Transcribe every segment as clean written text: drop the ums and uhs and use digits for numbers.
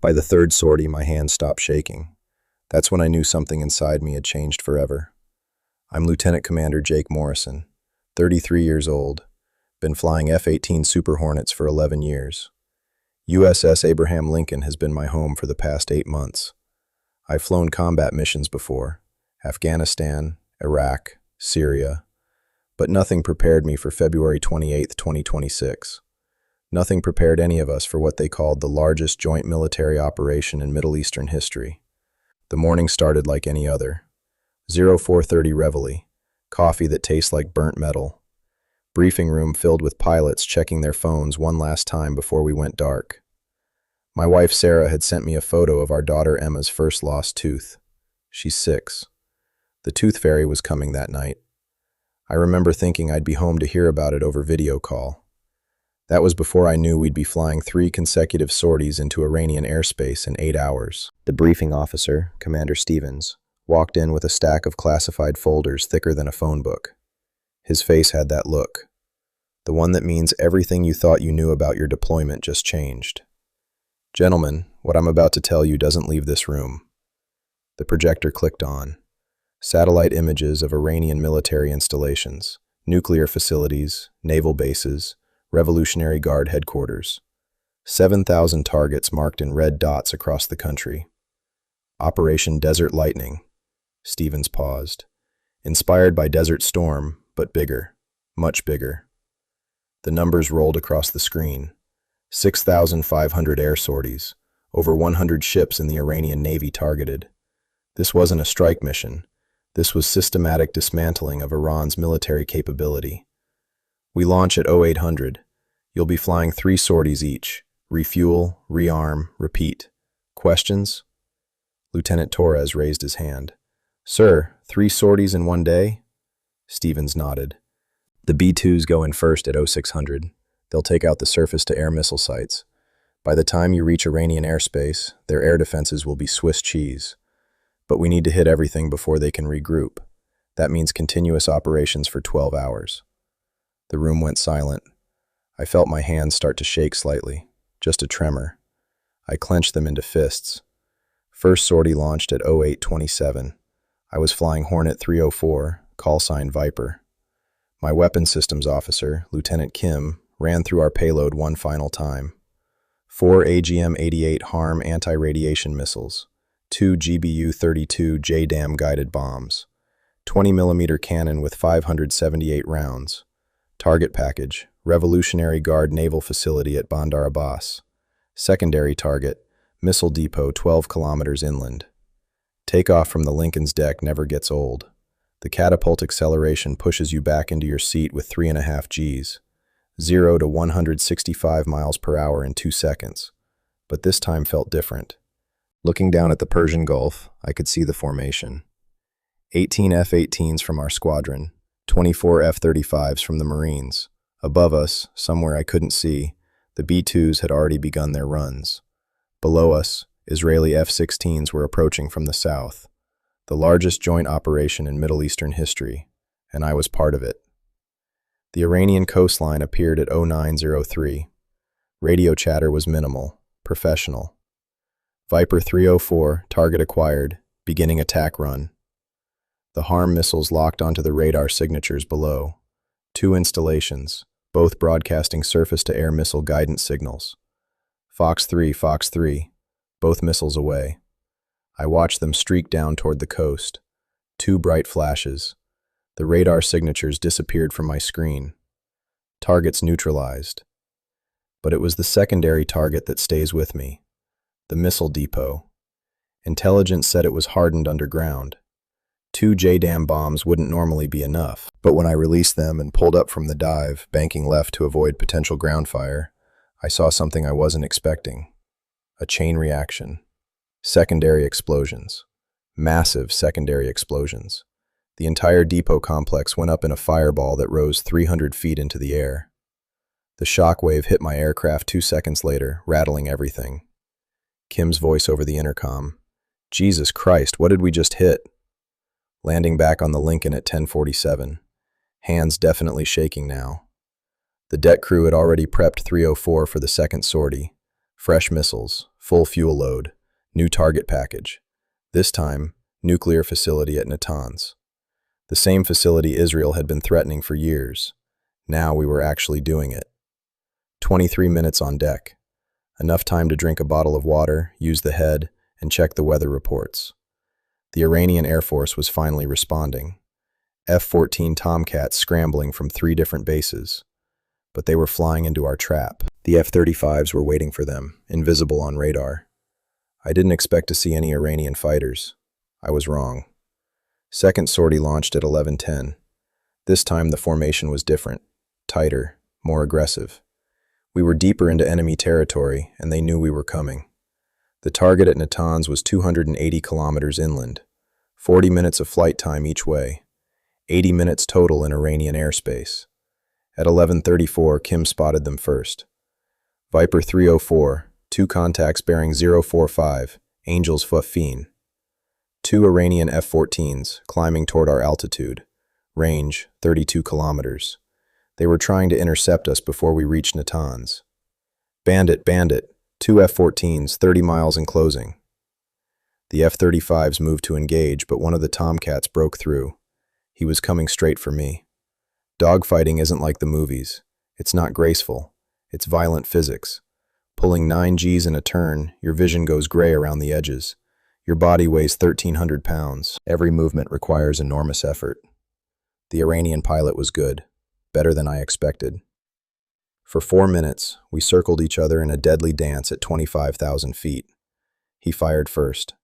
By the third sortie, my hands stopped shaking. That's when I knew something inside me had changed forever. I'm Lieutenant Commander Jake Morrison, 33 years old, been flying F-18 Super Hornets for 11 years. USS Abraham Lincoln has been my home for the past 8 months. I've flown combat missions before, Afghanistan, Iraq, Syria, but nothing prepared me for February 28, 2026. Nothing prepared any of us for what they called the largest joint military operation in Middle Eastern history. The morning started like any other. 0430 reveille, coffee that tastes like burnt metal. Briefing room filled with pilots checking their phones one last time before we went dark. My wife Sarah had sent me a photo of our daughter Emma's first lost tooth. She's 6. The tooth fairy was coming that night. I remember thinking I'd be home to hear about it over video call. That was before I knew we'd be flying 3 consecutive sorties into Iranian airspace in 8 hours. The briefing officer, Commander Stevens, walked in with a stack of classified folders thicker than a phone book. His face had that look. The one that means everything you thought you knew about your deployment just changed. Gentlemen, what I'm about to tell you doesn't leave this room. The projector clicked on. Satellite images of Iranian military installations, nuclear facilities, naval bases, Revolutionary Guard headquarters. 7,000 targets marked in red dots across the country. Operation Desert Lightning. Stevens paused. Inspired by Desert Storm, but bigger, much bigger. The numbers rolled across the screen. 6,500 air sorties, over 100 ships in the Iranian Navy targeted. This wasn't a strike mission. This was systematic dismantling of Iran's military capability. We launch at 0800. You'll be flying 3 sorties each. Refuel, rearm, repeat. Questions? Lieutenant Torres raised his hand. Sir, 3 sorties in 1 day? Stevens nodded. The B-2s go in first at 0600. They'll take out the surface-to-air missile sites. By the time you reach Iranian airspace, their air defenses will be Swiss cheese. But we need to hit everything before they can regroup. That means continuous operations for 12 hours. The room went silent. I felt my hands start to shake slightly, just a tremor. I clenched them into fists. First sortie launched at 0827. I was flying Hornet 304, call sign Viper. My weapons systems officer, Lieutenant Kim, ran through our payload one final time. 4 AGM-88 HARM anti-radiation missiles, 2 GBU-32 JDAM guided bombs, 20mm cannon with 578 rounds, target package, Revolutionary Guard Naval Facility at Bandar Abbas, secondary target, missile depot 12 kilometers inland. Takeoff from the Lincoln's deck never gets old. The catapult acceleration pushes you back into your seat with 3.5 Gs, 0 to 165 miles per hour in 2 seconds. But this time felt different. Looking down at the Persian Gulf, I could see the formation. 18 F-18s from our squadron, 24 F-35s from the Marines. Above us, somewhere I couldn't see, the B-2s had already begun their runs. Below us, Israeli F-16s were approaching from the south. The largest joint operation in Middle Eastern history, and I was part of it. The Iranian coastline appeared at 0903. Radio chatter was minimal, professional. Viper 304, target acquired, beginning attack run. The HARM missiles locked onto the radar signatures below. 2 installations, both broadcasting surface-to-air missile guidance signals. Fox 3, both missiles away. I watched them streak down toward the coast. 2 bright flashes. The radar signatures disappeared from my screen. Targets neutralized. But it was the secondary target that stays with me. The missile depot. Intelligence said it was hardened underground. 2 JDAM bombs wouldn't normally be enough, but when I released them and pulled up from the dive, banking left to avoid potential ground fire, I saw something I wasn't expecting. A chain reaction. Secondary explosions. Massive secondary explosions. The entire depot complex went up in a fireball that rose 300 feet into the air. The shockwave hit my aircraft 2 seconds later, rattling everything. Kim's voice over the intercom. Jesus Christ, what did we just hit? Landing back on the Lincoln at 10:47. Hands definitely shaking now. The deck crew had already prepped 304 for the second sortie. Fresh missiles, full fuel load, new target package. This time, nuclear facility at Natanz. The same facility Israel had been threatening for years. Now we were actually doing it. 23 minutes on deck. Enough time to drink a bottle of water, use the head, and check the weather reports. The Iranian Air Force was finally responding. F-14 Tomcats scrambling from 3 different bases. But they were flying into our trap. The F-35s were waiting for them, invisible on radar. I didn't expect to see any Iranian fighters. I was wrong. Second sortie launched at 11:10. This time the formation was different, tighter, more aggressive. We were deeper into enemy territory, and they knew we were coming. The target at Natanz was 280 kilometers inland, 40 minutes of flight time each way, 80 minutes total in Iranian airspace. At 11:34, Kim spotted them first. Viper 304, 2 contacts bearing 045, Angels Fufine. 2 Iranian F-14s climbing toward our altitude, range 32 kilometers. They were trying to intercept us before we reached Natanz. Bandit, 2 F-14s, 30 miles in closing. The F-35s moved to engage, but one of the Tomcats broke through. He was coming straight for me. Dogfighting isn't like the movies. It's not graceful. It's violent physics. Pulling 9 Gs in a turn, your vision goes gray around the edges. Your body weighs 1,300 pounds. Every movement requires enormous effort. The Iranian pilot was good, better than I expected. For 4 minutes, we circled each other in a deadly dance at 25,000 feet. He fired first.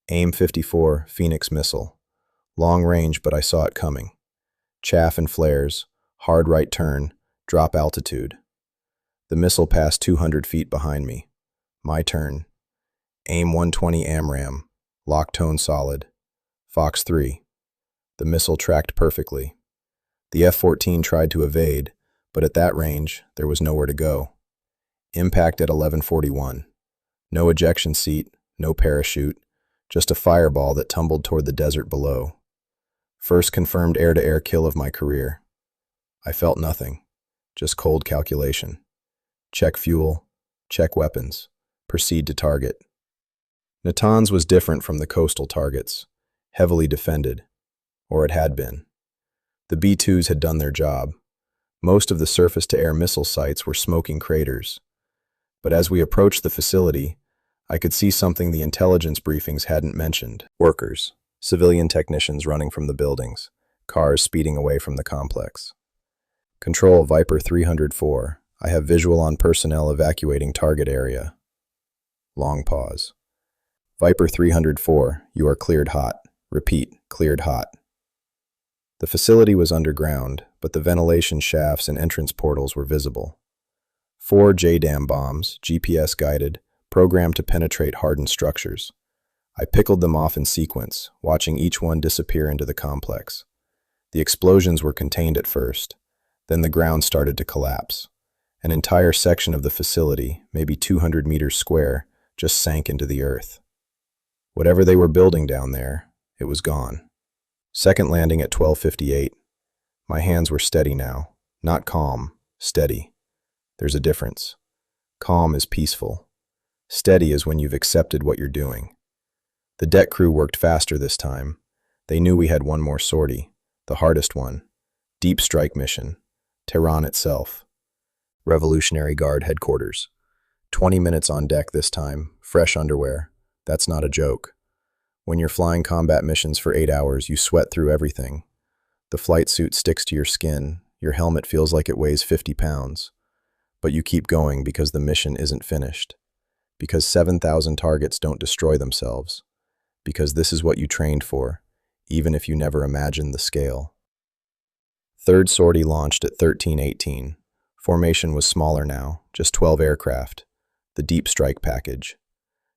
AIM-54 Phoenix missile. Long range, but I saw it coming. Chaff and flares, hard right turn, drop altitude. The missile passed 200 feet behind me. My turn. AIM-120 AMRAAM, lock tone solid. Fox 3. The missile tracked perfectly. The F-14 tried to evade, but at that range, there was nowhere to go. Impact at 11:41. No ejection seat, no parachute, just a fireball that tumbled toward the desert below. First confirmed air-to-air kill of my career. I felt nothing, just cold calculation. Check fuel, check weapons, proceed to target. Natanz was different from the coastal targets, heavily defended, or it had been. The B-2s had done their job. Most of the surface-to-air missile sites were smoking craters. But as we approached the facility, I could see something the intelligence briefings hadn't mentioned. Workers, civilian technicians running from the buildings, cars speeding away from the complex. Control Viper 304. I have visual on personnel evacuating target area. Long pause. Viper 304, you are cleared hot. Repeat, cleared hot. The facility was underground, but the ventilation shafts and entrance portals were visible. 4 JDAM bombs, GPS-guided, programmed to penetrate hardened structures. I pickled them off in sequence, watching each one disappear into the complex. The explosions were contained at first. Then the ground started to collapse. An entire section of the facility, maybe 200 meters square, just sank into the earth. Whatever they were building down there, it was gone. Second landing at 12:58. My hands were steady now. Not calm, steady. There's a difference. Calm is peaceful. Steady is when you've accepted what you're doing. The deck crew worked faster this time. They knew we had one more sortie, the hardest one. Deep strike mission. Tehran itself. Revolutionary Guard headquarters. 20 minutes on deck this time, fresh underwear. That's not a joke. When you're flying combat missions for 8 hours, you sweat through everything. The flight suit sticks to your skin. Your helmet feels like it weighs 50 pounds. But you keep going because the mission isn't finished. Because 7,000 targets don't destroy themselves. Because this is what you trained for, even if you never imagined the scale. Third sortie launched at 13:18. Formation was smaller now, just 12 aircraft. The deep strike package.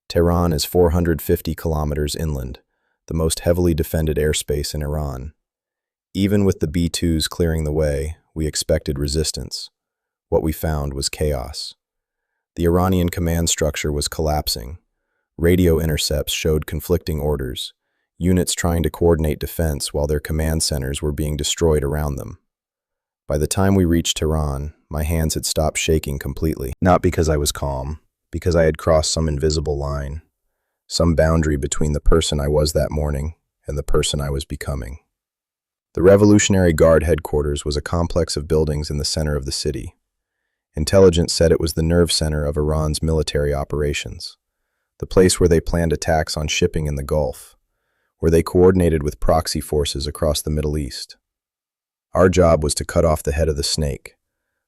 Tehran is 450 kilometers inland, the most heavily defended airspace in Iran. Even with the B-2s clearing the way, we expected resistance. What we found was chaos. The Iranian command structure was collapsing. Radio intercepts showed conflicting orders, units trying to coordinate defense while their command centers were being destroyed around them. By the time we reached Tehran, my hands had stopped shaking completely. Not because I was calm, because I had crossed some invisible line, some boundary between the person I was that morning and the person I was becoming. The Revolutionary Guard headquarters was a complex of buildings in the center of the city. Intelligence said it was the nerve center of Iran's military operations, the place where they planned attacks on shipping in the Gulf, where they coordinated with proxy forces across the Middle East. Our job was to cut off the head of the snake.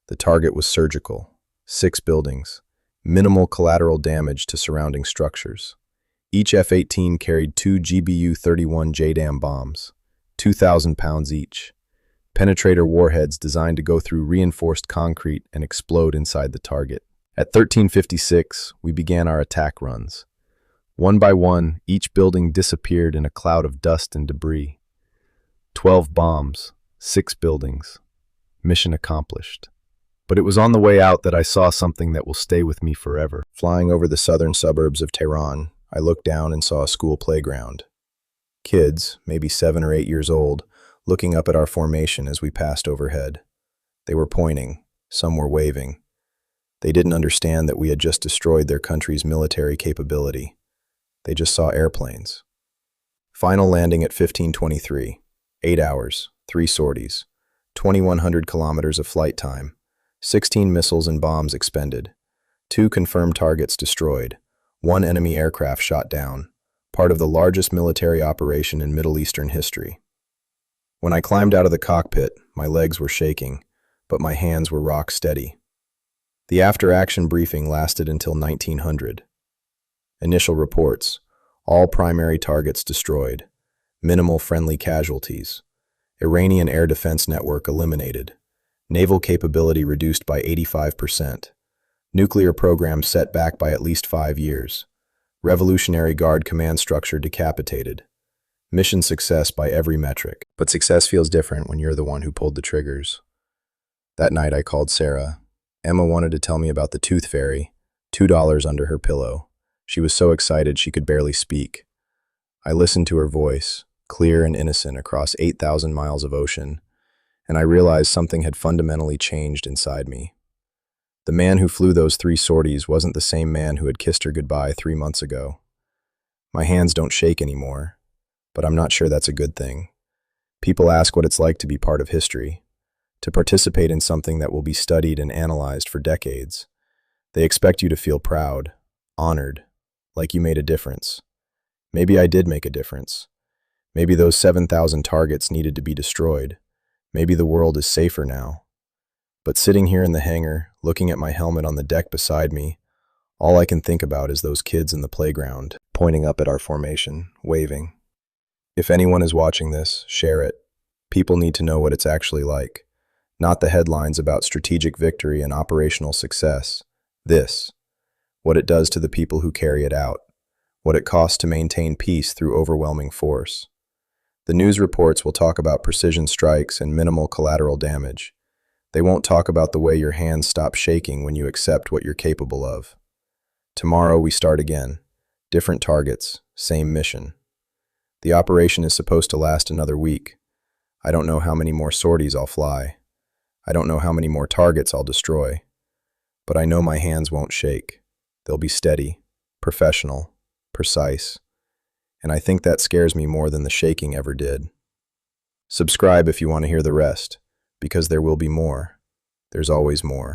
The target was surgical, 6 buildings, minimal collateral damage to surrounding structures. Each F-18 carried 2 GBU-31 JDAM bombs, 2,000 pounds each, penetrator warheads designed to go through reinforced concrete and explode inside the target. At 13:56, we began our attack runs. One by one, each building disappeared in a cloud of dust and debris. 12 bombs, 6 buildings. Mission accomplished. But it was on the way out that I saw something that will stay with me forever. Flying over the southern suburbs of Tehran, I looked down and saw a school playground. Kids, maybe 7 or 8 years old, looking up at our formation as we passed overhead. They were pointing, some were waving. They didn't understand that we had just destroyed their country's military capability. They just saw airplanes. Final landing at 15:23, 8 hours, 3 sorties, 2,100 kilometers of flight time, 16 missiles and bombs expended, 2 confirmed targets destroyed, 1 enemy aircraft shot down, part of the largest military operation in Middle Eastern history. When I climbed out of the cockpit, my legs were shaking, but my hands were rock steady. The after-action briefing lasted until 1900. Initial reports: all primary targets destroyed, minimal friendly casualties, Iranian air defense network eliminated, naval capability reduced by 85%, nuclear program set back by at least 5 years, Revolutionary Guard command structure decapitated, mission success by every metric. But success feels different when you're the one who pulled the triggers. That night I called Sarah. Emma wanted to tell me about the tooth fairy, $2 under her pillow. She was so excited she could barely speak. I listened to her voice, clear and innocent across 8,000 miles of ocean, and I realized something had fundamentally changed inside me. The man who flew those 3 sorties wasn't the same man who had kissed her goodbye 3 months ago. My hands don't shake anymore, but I'm not sure that's a good thing. People ask what it's like to be part of history, to participate in something that will be studied and analyzed for decades. They expect you to feel proud, honored, like you made a difference. Maybe I did make a difference. Maybe those 7,000 targets needed to be destroyed. Maybe the world is safer now. But sitting here in the hangar, looking at my helmet on the deck beside me, all I can think about is those kids in the playground, pointing up at our formation, waving. If anyone is watching this, share it. People need to know what it's actually like. Not the headlines about strategic victory and operational success. This. What it does to the people who carry it out. What it costs to maintain peace through overwhelming force. The news reports will talk about precision strikes and minimal collateral damage. They won't talk about the way your hands stop shaking when you accept what you're capable of. Tomorrow we start again. Different targets, same mission. The operation is supposed to last another week. I don't know how many more sorties I'll fly. I don't know how many more targets I'll destroy. But I know my hands won't shake. They'll be steady, professional, precise. And I think that scares me more than the shaking ever did. Subscribe if you want to hear the rest, because there will be more. There's always more.